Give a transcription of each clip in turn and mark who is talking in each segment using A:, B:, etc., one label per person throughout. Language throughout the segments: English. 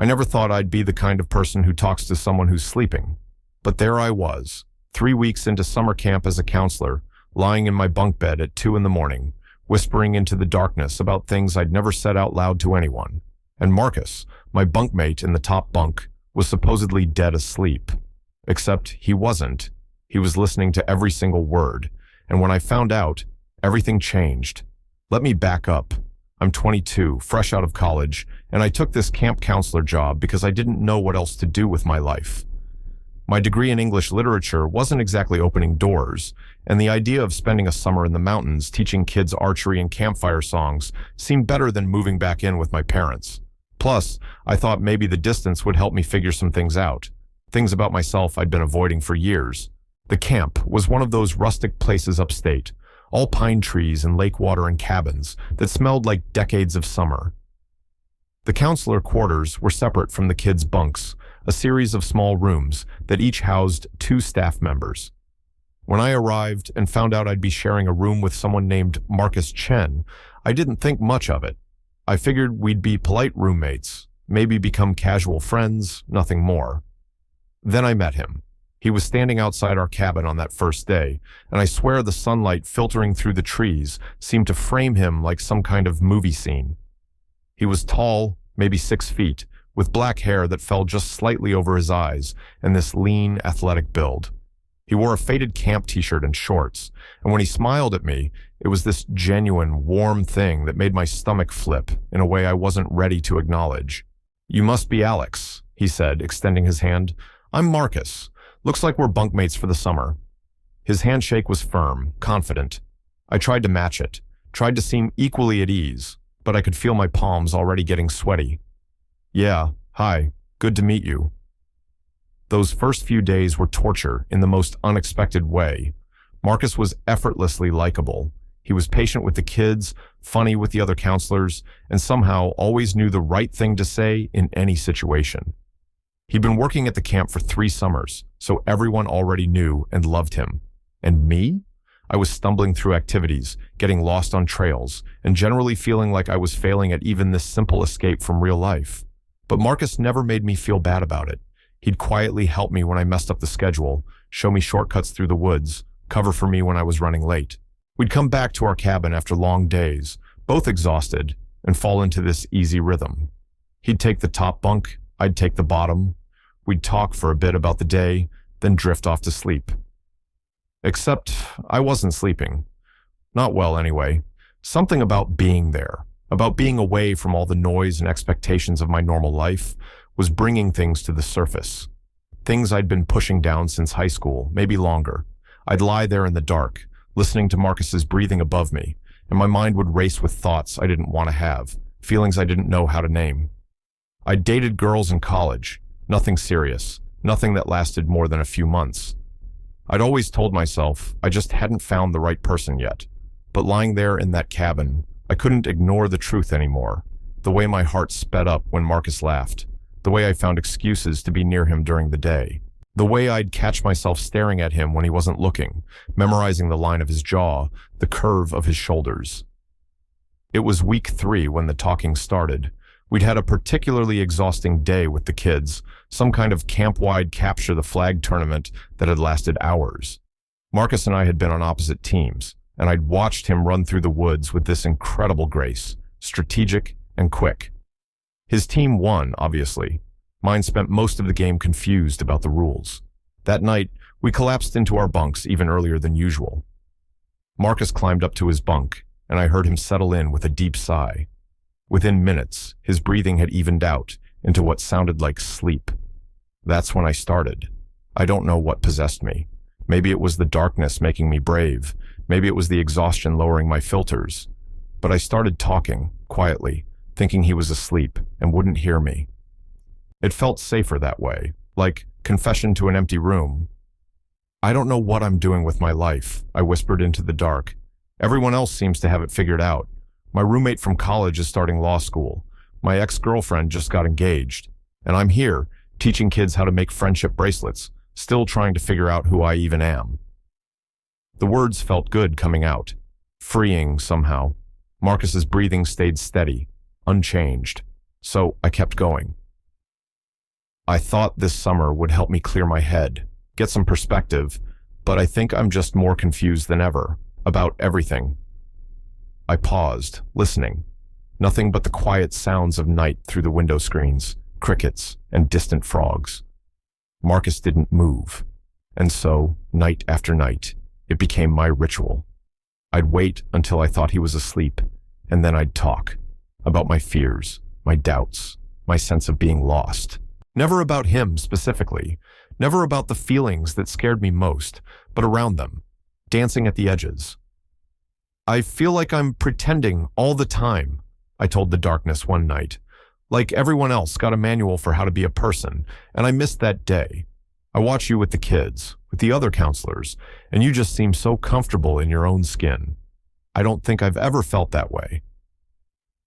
A: I never thought I'd be the kind of person who talks to someone who's sleeping. But there I was, 3 weeks into summer camp as a counselor, lying in my bunk bed at 2 in the morning, whispering into the darkness about things I'd never said out loud to anyone. And Marcus, my bunkmate in the top bunk, was supposedly dead asleep. Except he wasn't. He was listening to every single word. And when I found out, everything changed. Let me back up. I'm 22, fresh out of college, and I took this camp counselor job because I didn't know what else to do with my life. My degree in English literature wasn't exactly opening doors, and the idea of spending a summer in the mountains teaching kids archery and campfire songs seemed better than moving back in with my parents. Plus, I thought maybe the distance would help me figure some things out, things about myself I'd been avoiding for years. The camp was one of those rustic places upstate, all pine trees and lake water and cabins that smelled like decades of summer. The counselor quarters were separate from the kids' bunks, a series of small rooms that each housed 2 staff members. When I arrived and found out I'd be sharing a room with someone named Marcus Chen, I didn't think much of it. I figured we'd be polite roommates, maybe become casual friends, nothing more. Then I met him. He was standing outside our cabin on that first day, and I swear the sunlight filtering through the trees seemed to frame him like some kind of movie scene. He was tall, maybe 6 feet, with black hair that fell just slightly over his eyes, and this lean, athletic build. He wore a faded camp t-shirt and shorts, and when he smiled at me, it was this genuine, warm thing that made my stomach flip in a way I wasn't ready to acknowledge. "You must be Alex," he said, extending his hand. "I'm Marcus. Looks like we're bunkmates for the summer." His handshake was firm, confident. I tried to match it, tried to seem equally at ease, but I could feel my palms already getting sweaty. "Yeah, hi, good to meet you." Those first few days were torture in the most unexpected way. Marcus was effortlessly likable. He was patient with the kids, funny with the other counselors, and somehow always knew the right thing to say in any situation. He'd been working at the camp for 3 summers, so everyone already knew and loved him. And me? I was stumbling through activities, getting lost on trails, and generally feeling like I was failing at even this simple escape from real life. But Marcus never made me feel bad about it. He'd quietly help me when I messed up the schedule, show me shortcuts through the woods, cover for me when I was running late. We'd come back to our cabin after long days, both exhausted, and fall into this easy rhythm. He'd take the top bunk, I'd take the bottom. We'd talk for a bit about the day, then drift off to sleep. Except I wasn't sleeping. Not well, anyway. Something about being there, about being away from all the noise and expectations of my normal life, was bringing things to the surface. Things I'd been pushing down since high school, maybe longer. I'd lie there in the dark, listening to Marcus's breathing above me, and my mind would race with thoughts I didn't want to have, feelings I didn't know how to name. I'd dated girls in college, nothing serious, nothing that lasted more than a few months. I'd always told myself I just hadn't found the right person yet. But lying there in that cabin, I couldn't ignore the truth anymore. The way my heart sped up when Marcus laughed. The way I found excuses to be near him during the day. The way I'd catch myself staring at him when he wasn't looking, memorizing the line of his jaw, the curve of his shoulders. It was week 3 when the talking started. We'd had a particularly exhausting day with the kids, some kind of camp-wide capture the flag tournament that had lasted hours. Marcus and I had been on opposite teams, and I'd watched him run through the woods with this incredible grace, strategic and quick. His team won, obviously. Mine spent most of the game confused about the rules. That night, we collapsed into our bunks even earlier than usual. Marcus climbed up to his bunk, and I heard him settle in with a deep sigh. Within minutes, his breathing had evened out into what sounded like sleep. That's when I started. I don't know what possessed me. Maybe it was the darkness making me brave. Maybe it was the exhaustion lowering my filters. But I started talking, quietly, thinking he was asleep and wouldn't hear me. It felt safer that way, like confession to an empty room. "I don't know what I'm doing with my life," I whispered into the dark. "Everyone else seems to have it figured out. My roommate from college is starting law school. My ex-girlfriend just got engaged. And I'm here, teaching kids how to make friendship bracelets, still trying to figure out who I even am." The words felt good coming out, freeing somehow. Marcus's breathing stayed steady, unchanged. So I kept going. I thought this summer would help me clear my head, get some perspective, but I think I'm just more confused than ever about everything. I paused, listening. Nothing but the quiet sounds of night through the window screens, crickets, and distant frogs. Marcus didn't move, and so, night after night, it became my ritual. I'd wait until I thought he was asleep, and then I'd talk about my fears, my doubts, my sense of being lost. Never about him specifically, never about the feelings that scared me most, but around them, dancing at the edges. I feel like I'm pretending all the time, I told the darkness one night. Like everyone else got a manual for how to be a person, and I missed that day. I watch you with the kids, with the other counselors, and you just seem so comfortable in your own skin. I don't think I've ever felt that way.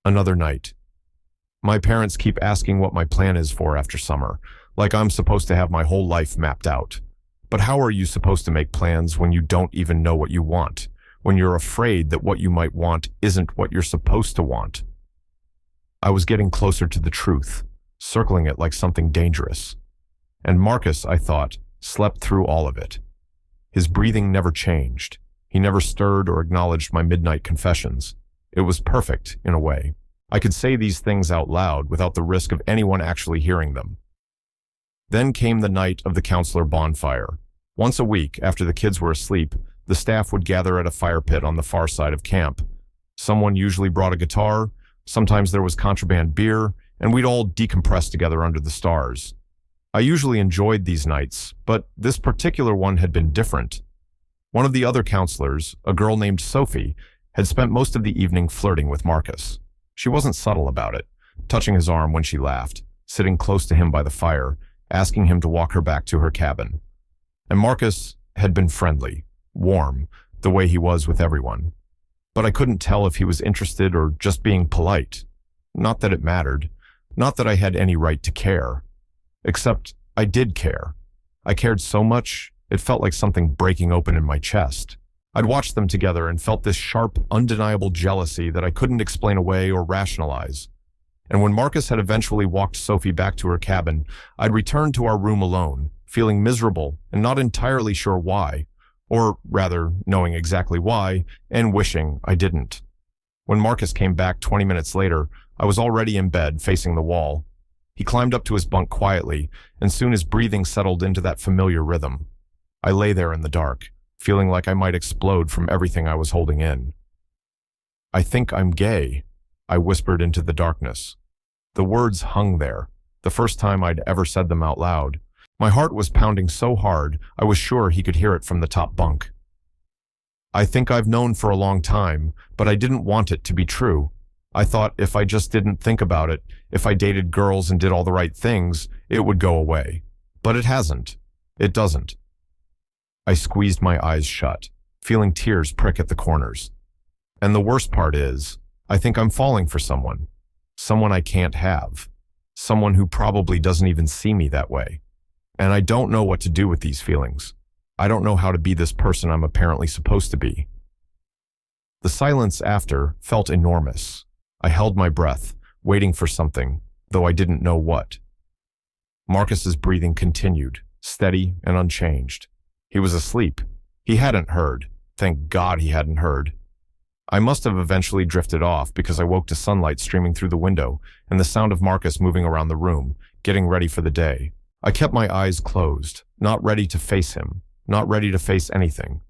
A: Another night. My parents keep asking what my plan is for after summer, like I'm supposed to have my whole life mapped out. But how are you supposed to make plans when you don't even know what you want, when you're afraid that what you might want isn't what you're supposed to want? I was getting closer to the truth, circling it like something dangerous. And Marcus, I thought, slept through all of it. His breathing never changed. He never stirred or acknowledged my midnight confessions. It was perfect, in a way. I could say these things out loud without the risk of anyone actually hearing them. Then came the night of the counselor bonfire. Once a week, after the kids were asleep, the staff would gather at a fire pit on the far side of camp. Someone usually brought a guitar, sometimes there was contraband beer, and we'd all decompress together under the stars. I usually enjoyed these nights, but this particular one had been different. One of the other counselors, a girl named Sophie, had spent most of the evening flirting with Marcus. She wasn't subtle about it, touching his arm when she laughed, sitting close to him by the fire, asking him to walk her back to her cabin. And Marcus had been friendly, warm, the way he was with everyone. But I couldn't tell if he was interested or just being polite. Not that it mattered. Not that I had any right to care. Except I did care. I cared so much, it felt like something breaking open in my chest. I'd watched them together and felt this sharp, undeniable jealousy that I couldn't explain away or rationalize. And when Marcus had eventually walked Sophie back to her cabin, I'd returned to our room alone, feeling miserable and not entirely sure why, or rather, knowing exactly why, and wishing I didn't. When Marcus came back 20 minutes later, I was already in bed, facing the wall. He climbed up to his bunk quietly, and soon his breathing settled into that familiar rhythm. I lay there in the dark, feeling like I might explode from everything I was holding in. "I think I'm gay," I whispered into the darkness. The words hung there, the first time I'd ever said them out loud. My heart was pounding so hard, I was sure he could hear it from the top bunk. I think I've known for a long time, but I didn't want it to be true. I thought if I just didn't think about it, if I dated girls and did all the right things, it would go away. But it hasn't. It doesn't. I squeezed my eyes shut, feeling tears prick at the corners. And the worst part is, I think I'm falling for someone. Someone I can't have. Someone who probably doesn't even see me that way. And I don't know what to do with these feelings. I don't know how to be this person I'm apparently supposed to be. The silence after felt enormous. I held my breath, waiting for something, though I didn't know what. Marcus's breathing continued, steady and unchanged. He was asleep. He hadn't heard. Thank God he hadn't heard. I must have eventually drifted off because I woke to sunlight streaming through the window and the sound of Marcus moving around the room, getting ready for the day. I kept my eyes closed, not ready to face him, not ready to face anything.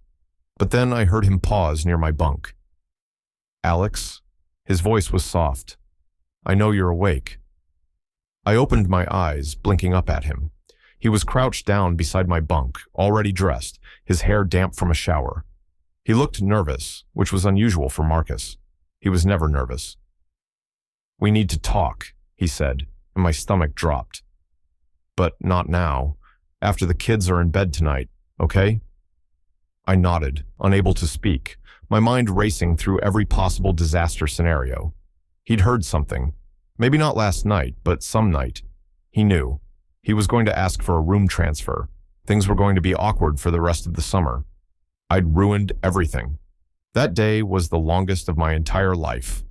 A: But then I heard him pause near my bunk. "Alex?" His voice was soft. "I know you're awake." I opened my eyes, blinking up at him. He was crouched down beside my bunk, already dressed, his hair damp from a shower. He looked nervous, which was unusual for Marcus. He was never nervous. "We need to talk," he said, and my stomach dropped. "But not now. After the kids are in bed tonight, okay?" I nodded, unable to speak, my mind racing through every possible disaster scenario. He'd heard something. Maybe not last night, but some night. He knew. He was going to ask for a room transfer. Things were going to be awkward for the rest of the summer. I'd ruined everything. That day was the longest of my entire life.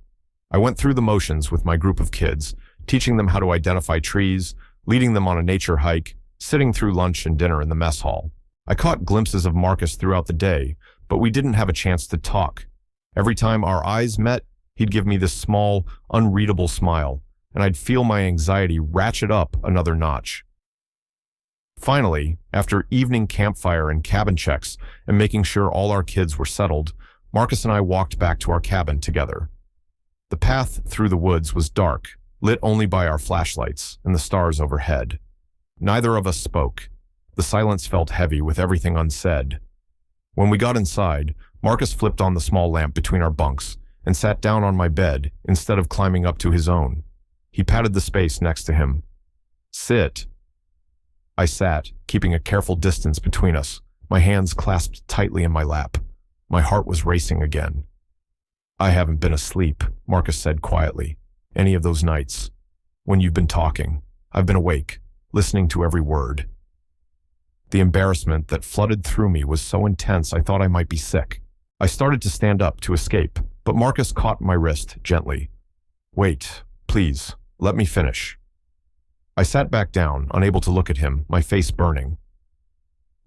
A: I went through the motions with my group of kids, teaching them how to identify trees, leading them on a nature hike, sitting through lunch and dinner in the mess hall. I caught glimpses of Marcus throughout the day, but we didn't have a chance to talk. Every time our eyes met, he'd give me this small, unreadable smile, and I'd feel my anxiety ratchet up another notch. Finally, after evening campfire and cabin checks and making sure all our kids were settled, Marcus and I walked back to our cabin together. The path through the woods was dark, lit only by our flashlights and the stars overhead. Neither of us spoke. The silence felt heavy with everything unsaid. When we got inside, Marcus flipped on the small lamp between our bunks and sat down on my bed instead of climbing up to his own. He patted the space next to him. "Sit." I sat, keeping a careful distance between us, my hands clasped tightly in my lap. My heart was racing again. "I haven't been asleep," Marcus said quietly. "Any of those nights. When you've been talking, I've been awake, listening to every word." The embarrassment that flooded through me was so intense I thought I might be sick. I started to stand up to escape, but Marcus caught my wrist gently. "Wait, please, let me finish." I sat back down, unable to look at him, my face burning.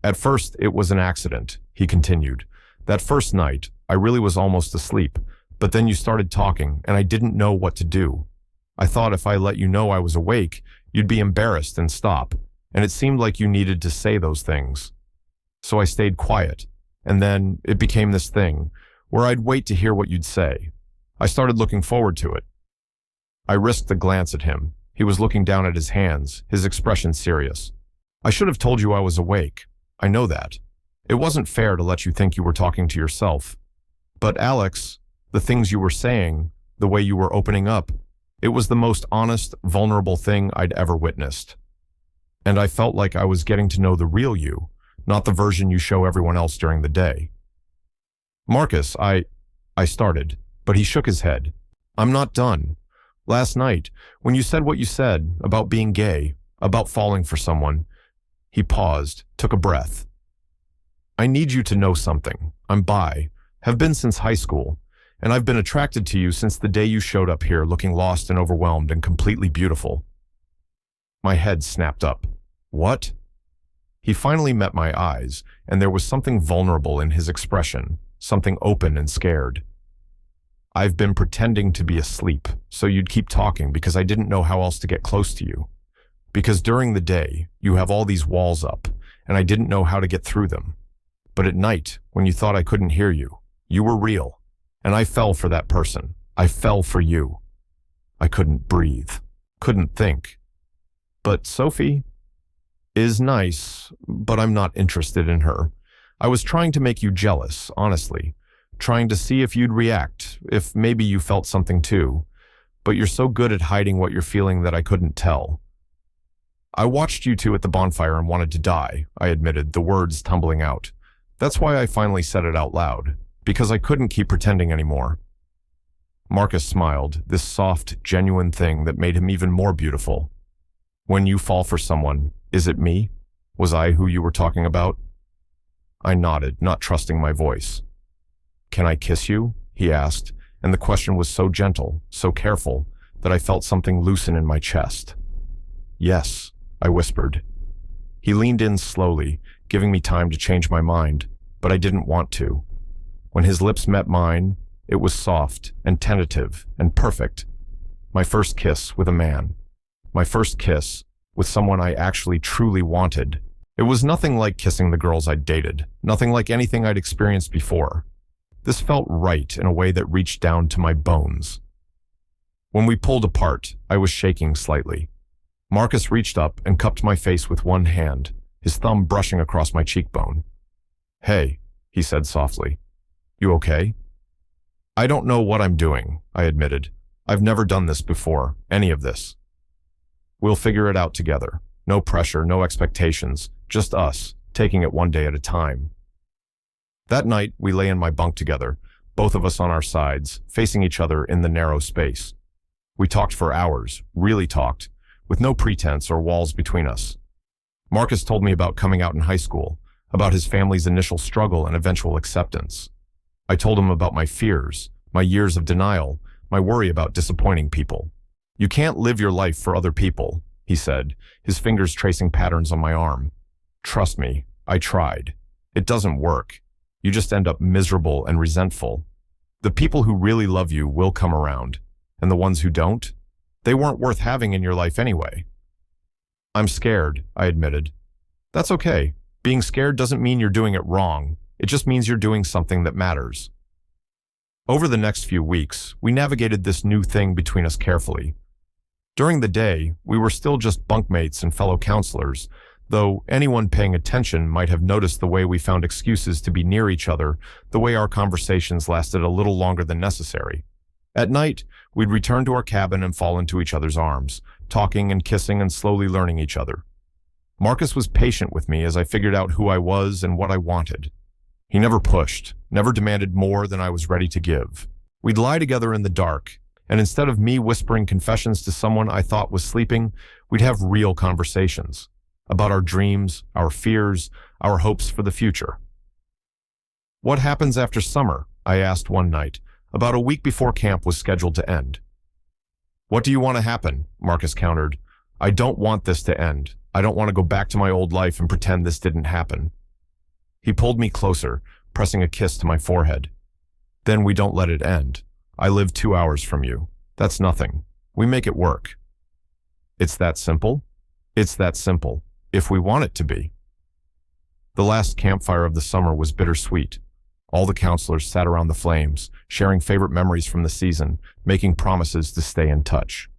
A: "At first, it was an accident," he continued. "That first night, I really was almost asleep, but then you started talking, and I didn't know what to do. I thought if I let you know I was awake, you'd be embarrassed and stop, and it seemed like you needed to say those things. So I stayed quiet, and then it became this thing, where I'd wait to hear what you'd say. I started looking forward to it." I risked a glance at him. He was looking down at his hands, his expression serious. "I should have told you I was awake. I know that. It wasn't fair to let you think you were talking to yourself. But Alex, the things you were saying, the way you were opening up, it was the most honest, vulnerable thing I'd ever witnessed. And I felt like I was getting to know the real you, not the version you show everyone else during the day." "Marcus, I started, but he shook his head. "I'm not done. Last night, when you said what you said about being gay, about falling for someone," he paused, took a breath. "I need you to know something. I'm bi, have been since high school, and I've been attracted to you since the day you showed up here looking lost and overwhelmed and completely beautiful." My head snapped up. "What?" He finally met my eyes, and there was something vulnerable in his expression, something open and scared. "I've been pretending to be asleep, so you'd keep talking because I didn't know how else to get close to you. Because during the day, you have all these walls up, and I didn't know how to get through them. But at night, when you thought I couldn't hear you, you were real. And I fell for that person. I fell for you. I couldn't breathe, couldn't think. But Sophie is nice, but I'm not interested in her. I was trying to make you jealous, honestly. Trying to see if you'd react, if maybe you felt something too. But you're so good at hiding what you're feeling that I couldn't tell. I watched you two at the bonfire and wanted to die," I admitted, the words tumbling out. "That's why I finally said it out loud, because I couldn't keep pretending anymore." Marcus smiled, this soft, genuine thing that made him even more beautiful. "When you fall for someone, is it me? Was I who you were talking about?" I nodded, not trusting my voice. "Can I kiss you?" he asked, and the question was so gentle, so careful, that I felt something loosen in my chest. "Yes," I whispered. He leaned in slowly, giving me time to change my mind, but I didn't want to. When his lips met mine, it was soft and tentative and perfect. My first kiss with a man. My first kiss with someone I actually truly wanted. It was nothing like kissing the girls I'd dated, nothing like anything I'd experienced before. This felt right in a way that reached down to my bones. When we pulled apart, I was shaking slightly. Marcus reached up and cupped my face with one hand, his thumb brushing across my cheekbone. "Hey," he said softly. "You okay?" "I don't know what I'm doing," I admitted. "I've never done this before, any of this." "We'll figure it out together. No pressure, no expectations, just us, taking it one day at a time." That night, we lay in my bunk together, both of us on our sides, facing each other in the narrow space. We talked for hours, really talked, with no pretense or walls between us. Marcus told me about coming out in high school, about his family's initial struggle and eventual acceptance. I told him about my fears, my years of denial, my worry about disappointing people. You can't live your life for other people. he said, his fingers tracing patterns on my arm. Trust me, I tried. It doesn't work. You just end up miserable and resentful. The people who really love you will come around, and the ones who don't, they weren't worth having in your life anyway. I'm scared, I admitted. That's okay. Being scared doesn't mean you're doing it wrong. It just means you're doing something that matters. Over the next few weeks, we navigated this new thing between us carefully. During the day, we were still just bunkmates and fellow counselors, though anyone paying attention might have noticed the way we found excuses to be near each other, the way our conversations lasted a little longer than necessary. At night, we'd return to our cabin and fall into each other's arms, talking and kissing and slowly learning each other. Marcus was patient with me as I figured out who I was and what I wanted. He never pushed, never demanded more than I was ready to give. We'd lie together in the dark, and instead of me whispering confessions to someone I thought was sleeping, we'd have real conversations about our dreams, our fears, our hopes for the future. What happens after summer? I asked one night, about a week before camp was scheduled to end. What do you want to happen? Marcus countered. I don't want this to end. I don't want to go back to my old life and pretend this didn't happen. He pulled me closer, pressing a kiss to my forehead. Then we don't let it end. I live 2 hours from you. That's nothing. We make it work. It's that simple? It's that simple, if we want it to be. The last campfire of the summer was bittersweet. All the counselors sat around the flames, sharing favorite memories from the season, making promises to stay in touch.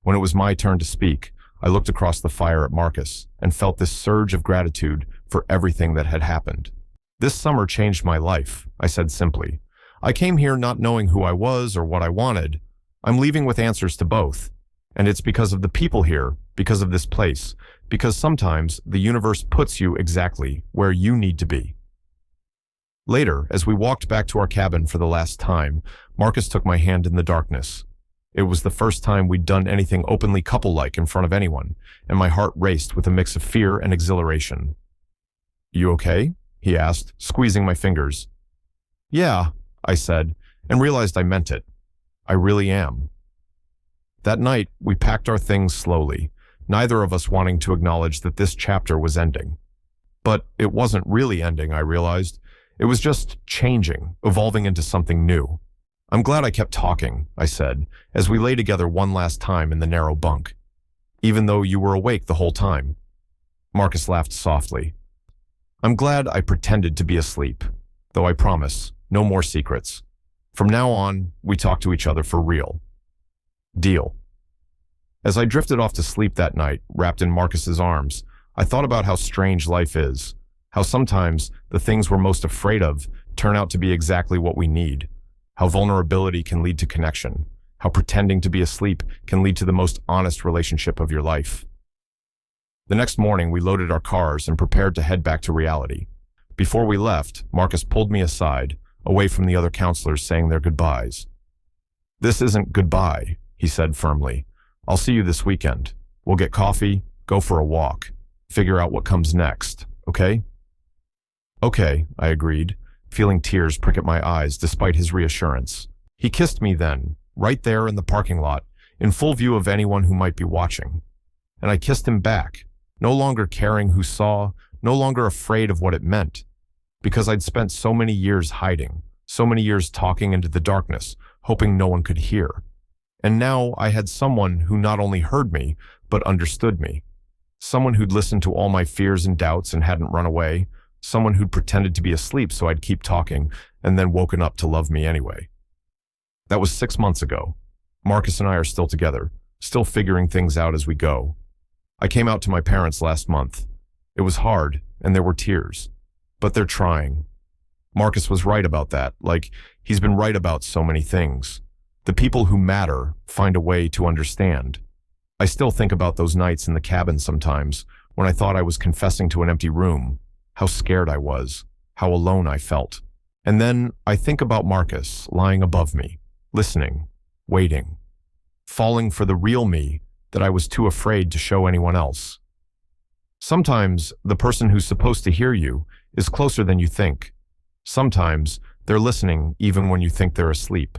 A: When it was my turn to speak, I looked across the fire at Marcus and felt this surge of gratitude for everything that had happened. This summer changed my life, I said simply. I came here not knowing who I was or what I wanted. I'm leaving with answers to both. And it's because of the people here, because of this place, because sometimes the universe puts you exactly where you need to be. Later, as we walked back to our cabin for the last time, Marcus took my hand in the darkness. It was the first time we'd done anything openly couple-like in front of anyone, and my heart raced with a mix of fear and exhilaration. You okay? He asked, squeezing my fingers. Yeah, I said, and realized I meant it. I really am. That night, we packed our things slowly, neither of us wanting to acknowledge that this chapter was ending. But it wasn't really ending, I realized. It was just changing, evolving into something new. I'm glad I kept talking, I said, as we lay together one last time in the narrow bunk. Even though you were awake the whole time. Marcus laughed softly. I'm glad I pretended to be asleep, though I promise, no more secrets. From now on, we talk to each other for real. Deal. As I drifted off to sleep that night, wrapped in Marcus's arms, I thought about how strange life is, how sometimes the things we're most afraid of turn out to be exactly what we need, how vulnerability can lead to connection, how pretending to be asleep can lead to the most honest relationship of your life. The next morning, we loaded our cars and prepared to head back to reality. Before we left, Marcus pulled me aside, away from the other counselors saying their goodbyes. This isn't goodbye, he said firmly. I'll see you this weekend. We'll get coffee, go for a walk, figure out what comes next, okay? Okay, I agreed, feeling tears prick at my eyes despite his reassurance. He kissed me then, right there in the parking lot, in full view of anyone who might be watching. And I kissed him back, no longer caring who saw, no longer afraid of what it meant, because I'd spent so many years hiding, so many years talking into the darkness, hoping no one could hear. And now I had someone who not only heard me, but understood me. Someone who'd listened to all my fears and doubts and hadn't run away. Someone who'd pretended to be asleep so I'd keep talking and then woken up to love me anyway. That was 6 months ago. Marcus and I are still together, still figuring things out as we go. I came out to my parents last month. It was hard, and there were tears. But they're trying. Marcus was right about that, like he's been right about so many things. The people who matter find a way to understand. I still think about those nights in the cabin sometimes, when I thought I was confessing to an empty room, how scared I was, how alone I felt. And then I think about Marcus lying above me, listening, waiting, falling for the real me that I was too afraid to show anyone else. Sometimes the person who's supposed to hear you is closer than you think. Sometimes they're listening even when you think they're asleep.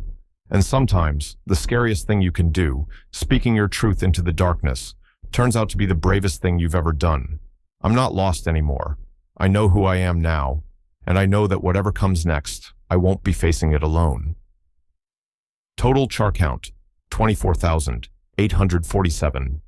A: And sometimes the scariest thing you can do, speaking your truth into the darkness, Turns out to be the bravest thing you've ever done. I'm not lost anymore. I know who I am now, and I know that whatever comes next, I won't be facing it alone. Total char count, 24,847.